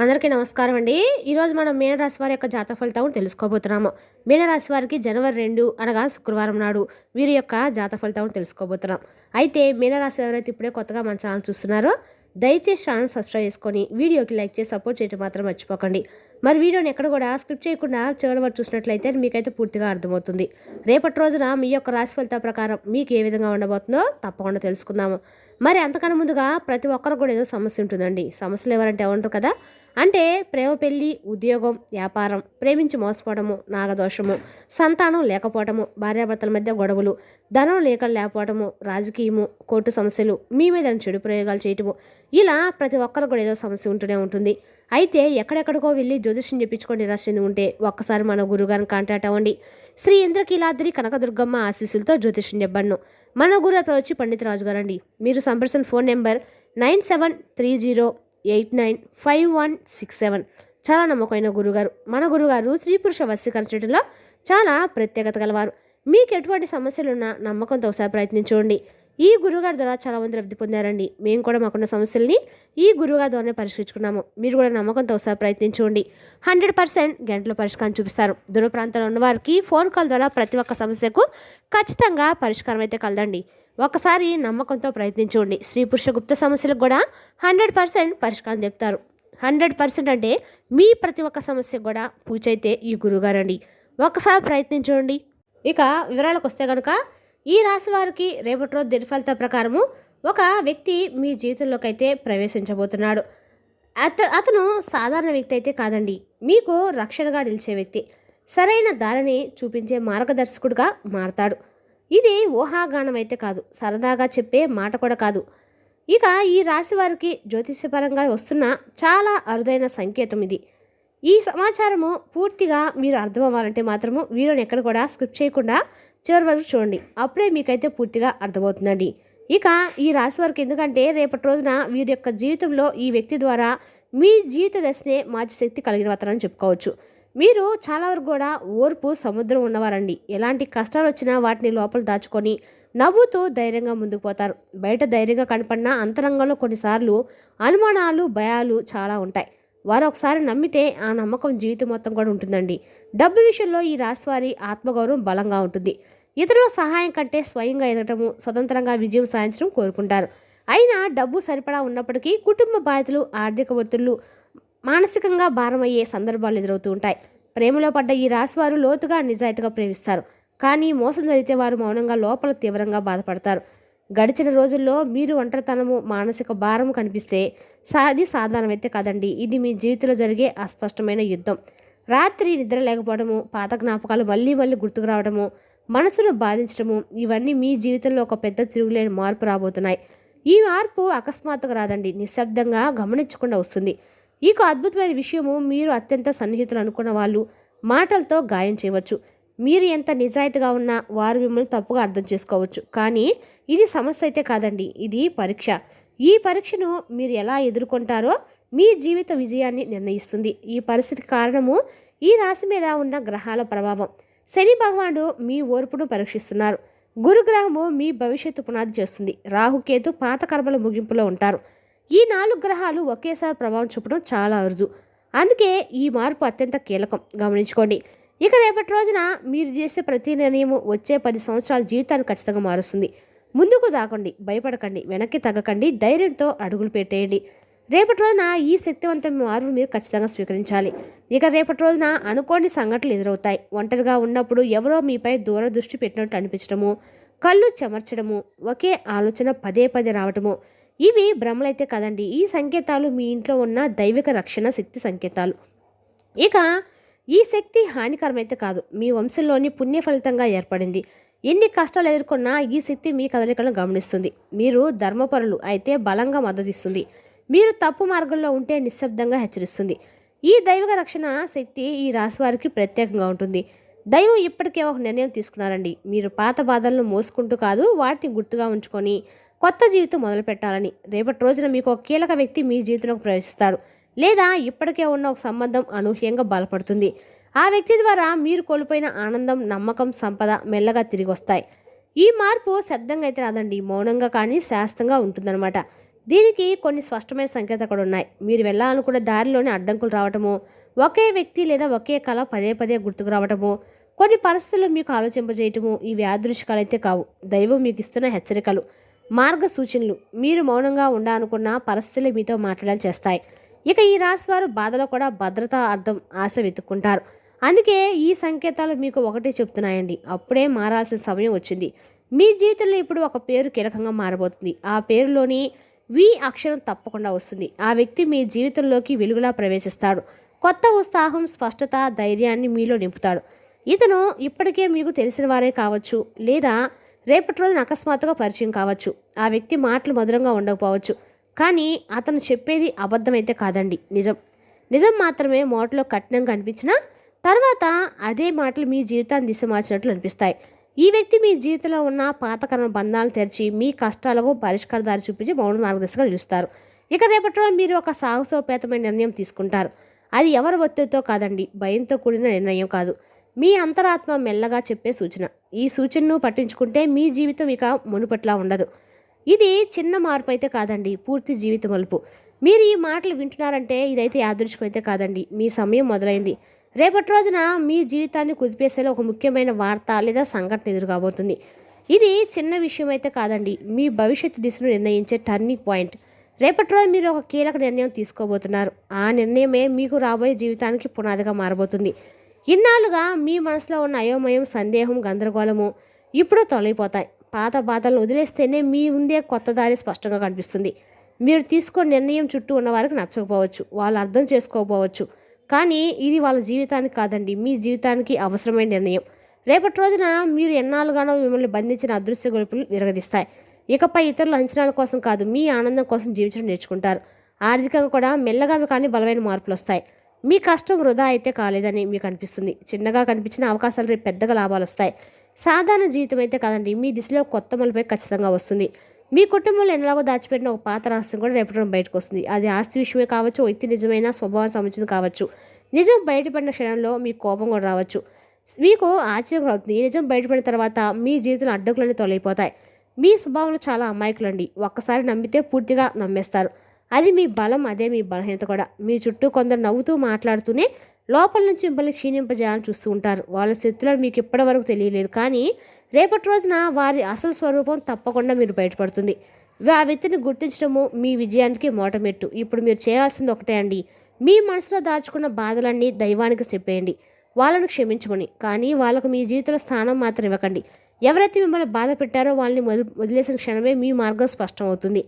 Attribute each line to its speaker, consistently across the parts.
Speaker 1: అందరికీ నమస్కారం అండి. ఈరోజు మనం మీనరాశి వారి యొక్క జాతక ఫలితాలను తెలుసుకోబోతున్నాము. మీనరాశి వారికి జనవరి 2 అనగా శుక్రవారం నాడు వీరి యొక్క జాతక ఫలితాలను తెలుసుకోబోతున్నాం. అయితే మీనరాశి ఎవరైతే ఇప్పుడే కొత్తగా మన ఛానల్ చూస్తున్నారో దయచేసి ఛానల్ సబ్స్క్రైబ్ చేసుకొని వీడియోకి లైక్ చేసి సపోర్ట్ చేయడం మాత్రం మర్చిపోకండి. మరి వీడియోని ఎక్కడ కూడా స్కిప్ చేయకుండా చివరి వరకు చూసినట్లయితే మీకైతే పూర్తిగా అర్థమవుతుంది. రేపటి రోజున మీ యొక్క రాశి ఫలితాల ప్రకారం మీకు ఏ విధంగా ఉండబోతుందో తప్పకుండా తెలుసుకుందాము. మరి అంతకన్నా ముందుగా ప్రతి ఒక్కరు కూడా ఏదో సమస్య ఉంటుందండి. సమస్యలు ఎవరంటే ఉంటారు కదా, అంటే ప్రేమ, పెళ్లి, ఉద్యోగం, వ్యాపారం, ప్రేమించి మోసపోవడము, నాగదోషము, సంతానం లేకపోవడము, భార్యాభర్తల మధ్య గొడవలు, ధనం లేకపోవడము, రాజకీయము, కోర్టు సమస్యలు, మీ మీద చెడు ప్రయోగాలు చేయటము, ఇలా ప్రతి ఒక్కరు కూడా ఏదో సమస్య ఉంటూనే ఉంటుంది. అయితే ఎక్కడెక్కడికో వెళ్ళి జ్యోతిష్యం చెప్పించుకొని నిరాశ చెంది ఉంటే ఒక్కసారి మన గురుగారిని కాంటాక్ట్ అవ్వండి. శ్రీ ఇంద్రకీలాద్రి కనకదుర్గమ్మ ఆశీస్సులతో జ్యోతిష్యం చెప్పను. మన గురువు వచ్చి పండిత రాజు గారండి. మీరు సంప్రదించిన ఫోన్ నెంబర్ 9730895167. చాలా నమ్మకమైన గురుగారు. మన గురుగారు స్త్రీ పురుష వశీకరించడంలో చాలా ప్రత్యేకత గలవారు. మీకు ఎటువంటి సమస్యలున్నా నమ్మకంతో ఒకసారి ప్రయత్నించండి. ఈ గురుగారి ద్వారా చాలా మంది లబ్ధి పొందారండి. మేము కూడా మాకున్న సమస్యల్ని ఈ గురుగారి ద్వారానే పరిష్కరించుకున్నాము. మీరు కూడా నమ్మకంతో ఒకసారి ప్రయత్నించండి. 100% గంటల పరిష్కారం చూపిస్తారు. దూర ప్రాంతాల్లో ఉన్న వారికి ఫోన్ కాల్ ద్వారా ప్రతి ఒక్క సమస్యకు ఖచ్చితంగా పరిష్కారం అయితే కలదండి. ఒకసారి నమ్మకంతో ప్రయత్నించండి. స్త్రీ పురుష గుప్త సమస్యలకు కూడా 100% పరిష్కారం చెప్తారు. 100% అంటే మీ ప్రతి ఒక్క సమస్యకు కూడా పూచైతే ఈ గురుగారండి. ఒకసారి ప్రయత్నించండి. ఇక వివరాలకు వస్తే కనుక ఈ రాశి వారికి రేపటి రోజు దిన ఫలితాల ప్రకారము ఒక వ్యక్తి మీ జీవితంలోకి అయితే ప్రవేశించబోతున్నాడు. అతను సాధారణ వ్యక్తి అయితే కాదండి. మీకు రక్షణగా నిలిచే వ్యక్తి, సరైన దారిని చూపించే మార్గదర్శకుడిగా మారతాడు. ఇది ఊహాగానం అయితే కాదు, సరదాగా చెప్పే మాట కూడా కాదు. ఇక ఈ రాశి వారికి జ్యోతిష్యపరంగా వస్తున్న చాలా అరుదైన సంకేతం ఇది. ఈ సమాచారము పూర్తిగా మీరు అర్థం అవ్వాలంటే మాత్రము వీడియోని ఎక్కడ కూడా స్కిప్ చేయకుండా చివరి వరకు చూడండి. అప్పుడే మీకైతే పూర్తిగా అర్థమవుతుందండి. ఇక ఈ రాశి వారికి ఎందుకంటే రేపటి రోజున వీరి యొక్క జీవితంలో ఈ వ్యక్తి ద్వారా మీ జీవిత దశనే మార్చే శక్తి కలిగిన వారని చెప్పుకోవచ్చు. మీరు చాలా వరకు కూడా ఓర్పు సముద్రం ఉన్నవారండి. ఎలాంటి కష్టాలు వచ్చినా వాటిని లోపల దాచుకొని నవ్వుతూ ధైర్యంగా ముందుకు పోతారు. బయట ధైర్యంగా కనపడినా అంతరంగంలో కొన్నిసార్లు అనుమానాలు, భయాలు చాలా ఉంటాయి. వారు ఒకసారి నమ్మితే ఆ నమ్మకం జీవితం మొత్తం కూడా ఉంటుందండి. డబ్బు విషయంలో ఈ రాశివారి ఆత్మగౌరవం బలంగా ఉంటుంది. ఇతరుల సహాయం కంటే స్వయంగా ఎదగటము, స్వతంత్రంగా విజయం సాధించడం కోరుకుంటారు. అయినా డబ్బు సరిపడా ఉన్నప్పటికీ కుటుంబ బాధ్యతలు, ఆర్థిక ఒత్తిళ్లు మానసికంగా భారమయ్యే సందర్భాలు ఎదురవుతూ ఉంటాయి. ప్రేమలో పడ్డ ఈ రాశివారు లోతుగా నిజాయితీగా ప్రేమిస్తారు. కానీ మోసం జరిగితే వారు మౌనంగా లోపల తీవ్రంగా బాధపడతారు. గడిచిన రోజుల్లో మీరు ఒంటరితనము, మానసిక భారము కనిపిస్తే అది సాధారణమైతే కాదండి. ఇది మీ జీవితంలో జరిగే అస్పష్టమైన యుద్ధం. రాత్రి నిద్ర లేకపోవడము, పాత జ్ఞాపకాలు మళ్ళీ మళ్ళీ గుర్తుకు రావడము, మనసును బాధించడము, ఇవన్నీ మీ జీవితంలో ఒక పెద్ద తిరుగులేని మార్పు రాబోతున్నాయి. ఈ మార్పు అకస్మాత్తుగా రాదండి, నిశ్శబ్దంగా గమనించకుండా వస్తుంది. ఇక అద్భుతమైన విషయము, మీరు అత్యంత సన్నిహితులు అనుకున్న వాళ్ళు మాటలతో గాయం చేయవచ్చు. మీరు ఎంత నిజాయితీగా ఉన్నా వారు మిమ్మల్ని తప్పుగా అర్థం చేసుకోవచ్చు. కానీ ఇది సమస్య అయితే కాదండి, ఇది పరీక్ష. ఈ పరీక్షను మీరు ఎలా ఎదుర్కొంటారో మీ జీవిత విజయాన్ని నిర్ణయిస్తుంది. ఈ పరిస్థితికి కారణము ఈ రాశి మీద ఉన్న గ్రహాల ప్రభావం. శని భగవానుడు మీ ఓర్పును పరీక్షిస్తున్నారు. గురుగ్రహము మీ భవిష్యత్తు పునాది చేస్తుంది. రాహుకేతు పాత కర్మల ముగింపులో ఉంటారు. ఈ 4 గ్రహాలు ఒకేసారి ప్రభావం చూపడం చాలా అరుదు. అందుకే ఈ మార్పు అత్యంత కీలకం, గమనించుకోండి. ఇక రేపటి రోజున మీరు చేసే ప్రతి నిర్ణయము వచ్చే 10 సంవత్సరాల జీవితాన్ని ఖచ్చితంగా మారుస్తుంది. ముందుకు దాకండి, భయపడకండి, వెనక్కి తగ్గకండి, ధైర్యంతో అడుగులు పెట్టేయండి. రేపటి రోజున ఈ శక్తివంతమైన మార్పు మీరు ఖచ్చితంగా స్వీకరించాలి. ఇక రేపటి రోజున అనుకోని సంఘటనలు ఎదురవుతాయి. ఒంటరిగా ఉన్నప్పుడు ఎవరో మీపై దూరదృష్టి పెట్టినట్టు అనిపించడము, కళ్ళు చెమర్చడము, ఒకే ఆలోచన పదే పదే రావటము, ఇవి భ్రమలైతే కదండి. ఈ సంకేతాలు మీ ఇంట్లో ఉన్న దైవిక రక్షణ శక్తి సంకేతాలు. ఇక ఈ శక్తి హానికరమైతే కాదు, మీ వంశంలోని పుణ్య ఫలితంగా ఏర్పడింది. ఎన్ని కష్టాలు ఎదుర్కొన్నా ఈ శక్తి మీ కదలికలను గమనిస్తుంది. మీరు ధర్మపరులు అయితే బలంగా మద్దతిస్తుంది. మీరు తప్పు మార్గంలో ఉంటే నిశ్శబ్దంగా హెచ్చరిస్తుంది. ఈ దైవిక రక్షణ శక్తి ఈ రాశి వారికి ప్రత్యేకంగా ఉంటుంది. దైవం ఇప్పటికే ఒక నిర్ణయం తీసుకున్నారండి. మీరు పాత బాధలను మోసుకుంటూ కాదు, వాటిని గుర్తుగా ఉంచుకొని కొత్త జీవితం మొదలు పెట్టాలని. రేపటి రోజున మీకు ఒక కీలక వ్యక్తి మీ జీవితంలోకి ప్రవేశిస్తారు, లేదా ఇప్పటికే ఉన్న ఒక సంబంధం అనూహ్యంగా బలపడుతుంది. ఆ వ్యక్తి ద్వారా మీరు కోల్పోయిన ఆనందం, నమ్మకం, సంపద మెల్లగా తిరిగి వస్తాయి. ఈ మార్పు శబ్దంగా అయితే రాదండి, మౌనంగా కానీ శాస్త్రంగా ఉంటుందన్నమాట. దీనికి కొన్ని స్పష్టమైన సంకేతాలు కూడా ఉన్నాయి. మీరు వెళ్ళాలనుకున్న దారిలోనే అడ్డంకులు రావటము, ఒకే వ్యక్తి లేదా ఒకే కళ పదే పదే గుర్తుకు రావటము, కొన్ని పరిస్థితుల్లో మీకు ఆలోచింపజేయటము ఇవి యాదృచ్ఛికాలైతే కావు. దైవం మీకు ఇస్తున్న హెచ్చరికలు, మార్గ సూచనలు. మీరు మౌనంగా ఉండాలనుకున్న పరిస్థితులు మీతో మాట్లాడాలి చేస్తాయి. ఇక ఈ రాశి వారు బాధలో కూడా భద్రత అర్థం ఆశ వెతుక్కుంటారు. అందుకే ఈ సంకేతాలు మీకు ఒకటే చెప్తున్నాయండి, అప్పుడే మారాల్సిన సమయం వచ్చింది. మీ జీవితంలో ఇప్పుడు ఒక పేరు కీలకంగా మారబోతుంది. ఆ పేరులోని వి అక్షరం తప్పకుండా వస్తుంది. ఆ వ్యక్తి మీ జీవితంలోకి వెలుగులా ప్రవేశిస్తాడు. కొత్త ఉత్సాహం, స్పష్టత, ధైర్యాన్ని మీలో నింపుతాడు. ఇతను ఇప్పటికే మీకు తెలిసిన వారే కావచ్చు, లేదా రేపటి రోజున అకస్మాత్తుగా పరిచయం కావచ్చు. ఆ వ్యక్తి మాటలు మధురంగా ఉండకపోవచ్చు, కానీ అతను చెప్పేది అబద్ధమైతే కాదండి, నిజం. నిజం మాత్రమే మొదట్లో కఠినంగా అనిపించినా తర్వాత అదే మాటలు మీ జీవితాన్ని దిశ మార్చినట్లు అనిపిస్తాయి. ఈ వ్యక్తి మీ జీవితంలో ఉన్న పాతకరణ బంధాలు తెరిచి మీ కష్టాలకు పరిష్కార దారి చూపించి మౌన మార్గదర్శిగా నిలుస్తారు. ఇక రేపటిలో మీరు ఒక సాహసోపేతమైన నిర్ణయం తీసుకుంటారు. అది ఎవరి ఒత్తిడితో కాదండి, భయంతో కూడిన నిర్ణయం కాదు, మీ అంతరాత్మ మెల్లగా చెప్పే సూచన. ఈ సూచనను పట్టించుకుంటే మీ జీవితం ఇక మునుపట్లా ఉండదు. ఇది చిన్న మార్పు అయితే కాదండి, పూర్తి జీవిత మలుపు. మీరు ఈ మాటలు వింటున్నారంటే ఇదైతే యాదృచ్ఛికం అయితే కాదండి, మీ సమయం మొదలైంది. రేపటి రోజున మీ జీవితాన్ని కుదిపేసేలా ఒక ముఖ్యమైన వార్త లేదా సంఘటన ఎదురుకాబోతుంది. ఇది చిన్న విషయం అయితే కాదండి, మీ భవిష్యత్తు దిశను నిర్ణయించే టర్నింగ్ పాయింట్. రేపటి రోజు మీరు ఒక కీలక నిర్ణయం తీసుకోబోతున్నారు. ఆ నిర్ణయమే మీకు రాబోయే జీవితానికి పునాదిగా మారబోతుంది. ఇన్నాళ్ళుగా మీ మనసులో ఉన్న అయోమయం, సందేహం, గందరగోళము ఇప్పుడు తొలగిపోతాయి. పాత బాధలను వదిలేస్తేనే మీ ముందే కొత్త దారి స్పష్టంగా కనిపిస్తుంది. మీరు తీసుకున్న నిర్ణయం చుట్టూ ఉన్న వారికి నచ్చకపోవచ్చు, వాళ్ళు అర్థం చేసుకోకపోవచ్చు, కానీ ఇది వాళ్ళ జీవితానికి కాదండి, మీ జీవితానికి అవసరమైన నిర్ణయం. రేపటి రోజున మీరు ఎన్నాళ్ళుగానో మిమ్మల్ని బంధించిన అదృశ్య గొలుపులు విరగదీస్తాయి. ఇకపై ఇతరుల అంచనాల కోసం కాదు, మీ ఆనందం కోసం జీవించడం నేర్చుకుంటారు. ఆర్థికంగా కూడా మెల్లగా కానీ బలమైన మార్పులు వస్తాయి. మీ కష్టం వృధా అయితే కాలేదని మీకు అనిపిస్తుంది. చిన్నగా కనిపించిన అవకాశాలు రేపు పెద్దగా లాభాలు వస్తాయి. సాధారణ జీవితం అయితే కాదండి, మీ దిశలో కొత్త మలుపై ఖచ్చితంగా వస్తుంది. మీ కుటుంబంలో ఎలాగో దాచిపెట్టిన ఒక పాత రహస్యం కూడా రేపటి బయటకు వస్తుంది. అది ఆస్తి విషయమే కావచ్చు, వ్యక్తి నిజమైన స్వభావం సంబంధించింది కావచ్చు. నిజం బయటపడిన క్షణంలో మీకు కోపం కూడా రావచ్చు, మీకు ఆశ్చర్యం అవుతుంది. ఈ నిజం బయటపడిన తర్వాత మీ జీవితంలో అడ్డంకులన్నీ తొలగిపోతాయి. మీ స్వభావంలో చాలా అమాయకులండి, ఒక్కసారి నమ్మితే పూర్తిగా నమ్మేస్తారు. అది మీ బలం, అదే మీ బలహీనత కూడా. మీ చుట్టూ కొందరు నవ్వుతూ మాట్లాడుతూనే లోపల నుంచి మిమ్మల్ని క్షీణింపజేయాలని చూస్తూ ఉంటారు. వాళ్ళ శక్తులను మీకు ఇప్పటి వరకు తెలియలేదు, కానీ రేపటి రోజున వారి అసలు స్వరూపం తప్పకుండా మీరు బయటపడుతుంది. ఆ వ్యక్తిని గుర్తించడము మీ విజయానికి మోటమెట్టు. ఇప్పుడు మీరు చేయాల్సింది ఒకటే అండి, మీ మనసులో దాచుకున్న బాధలన్నీ దైవానికి చెప్పేయండి, వాళ్ళను క్షమించమని. కానీ వాళ్ళకు మీ జీవితంలో స్థానం మాత్రం ఇవ్వకండి. ఎవరైతే మిమ్మల్ని బాధ పెట్టారో వాళ్ళని వదిలేసిన క్షణమే మీ మార్గం స్పష్టం అవుతుంది.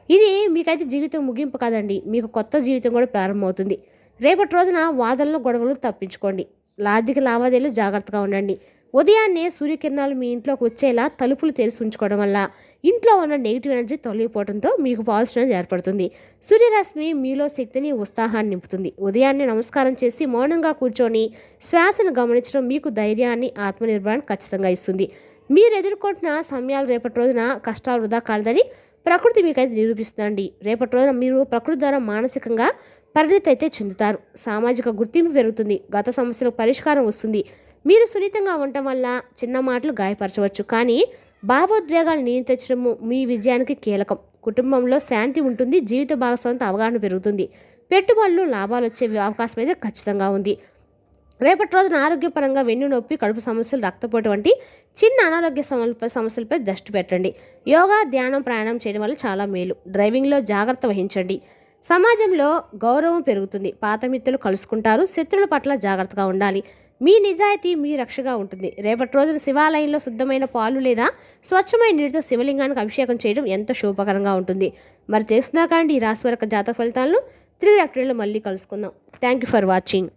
Speaker 1: ఇది మీకైతే జీవితం ముగింపు కాదండి, మీకు కొత్త జీవితం కూడా ప్రారంభమవుతుంది. రేపటి రోజున వాదనలు, గొడవలు తప్పించుకోండి. ఆర్థిక లావాదేవీలు జాగ్రత్తగా ఉండండి. ఉదయాన్నే సూర్యకిరణాలు మీ ఇంట్లోకి వచ్చేలా తలుపులు తెరిచి ఉంచుకోవడం వల్ల ఇంట్లో ఉన్న నెగిటివ్ ఎనర్జీ తొలగిపోవడంతో మీకు పాజిటివ్ ఎనర్జీ ఏర్పడుతుంది. సూర్యరశ్మి మీలో శక్తిని, ఉత్సాహాన్ని నింపుతుంది. ఉదయాన్నే నమస్కారం చేసి మౌనంగా కూర్చొని శ్వాసను గమనించడం మీకు ధైర్యాన్ని, ఆత్మనిర్భరాన్ని ఖచ్చితంగా ఇస్తుంది. మీరు ఎదుర్కొంటున్న సమయాలు రేపటి రోజున కష్టాలు వృధా కాలేదని ప్రకృతి మీకైతే నిరూపిస్తుందండి. రేపటి రోజున మీరు ప్రకృతి ద్వారా మానసికంగా పరిణతి అయితే చెందుతారు. సామాజిక గుర్తింపు పెరుగుతుంది. గత సమస్యలకు పరిష్కారం వస్తుంది. మీరు సున్నితంగా ఉండటం వల్ల చిన్న మాటలు గాయపరచవచ్చు, కానీ భావోద్వేగాలు నియంత్రించడము మీ విజయానికి కీలకం. కుటుంబంలో శాంతి ఉంటుంది. జీవిత భాగస్వామితో అవగాహన పెరుగుతుంది. పెట్టుబడులు, లాభాలు వచ్చే అవకాశం అయితే ఖచ్చితంగా ఉంది. రేపటి రోజున ఆరోగ్యపరంగా వెన్ను నొప్పి, కడుపు సమస్యలు, రక్తపోటు వంటి చిన్న అనారోగ్య సమస్యలపై దృష్టి పెట్టండి. యోగా, ధ్యానం, ప్రయాణం చేయడం వల్ల చాలా మేలు. డ్రైవింగ్లో జాగ్రత్త వహించండి. సమాజంలో గౌరవం పెరుగుతుంది. పాత మిత్రులు కలుసుకుంటారు. శత్రువుల పట్ల జాగ్రత్తగా ఉండాలి. మీ నిజాయితీ మీ రక్షగా ఉంటుంది. రేపటి రోజున శివాలయంలో శుద్ధమైన పాలు లేదా స్వచ్ఛమైన నీటితో శివలింగానికి అభిషేకం చేయడం ఎంతో శుభకరంగా ఉంటుంది. మరి తెలుసుకున్నా కానీ ఈ రాశి వారి జాతక ఫలితాలను 3 ఏప్రిల్లో మళ్ళీ కలుసుకుందాం. Thank you for watching.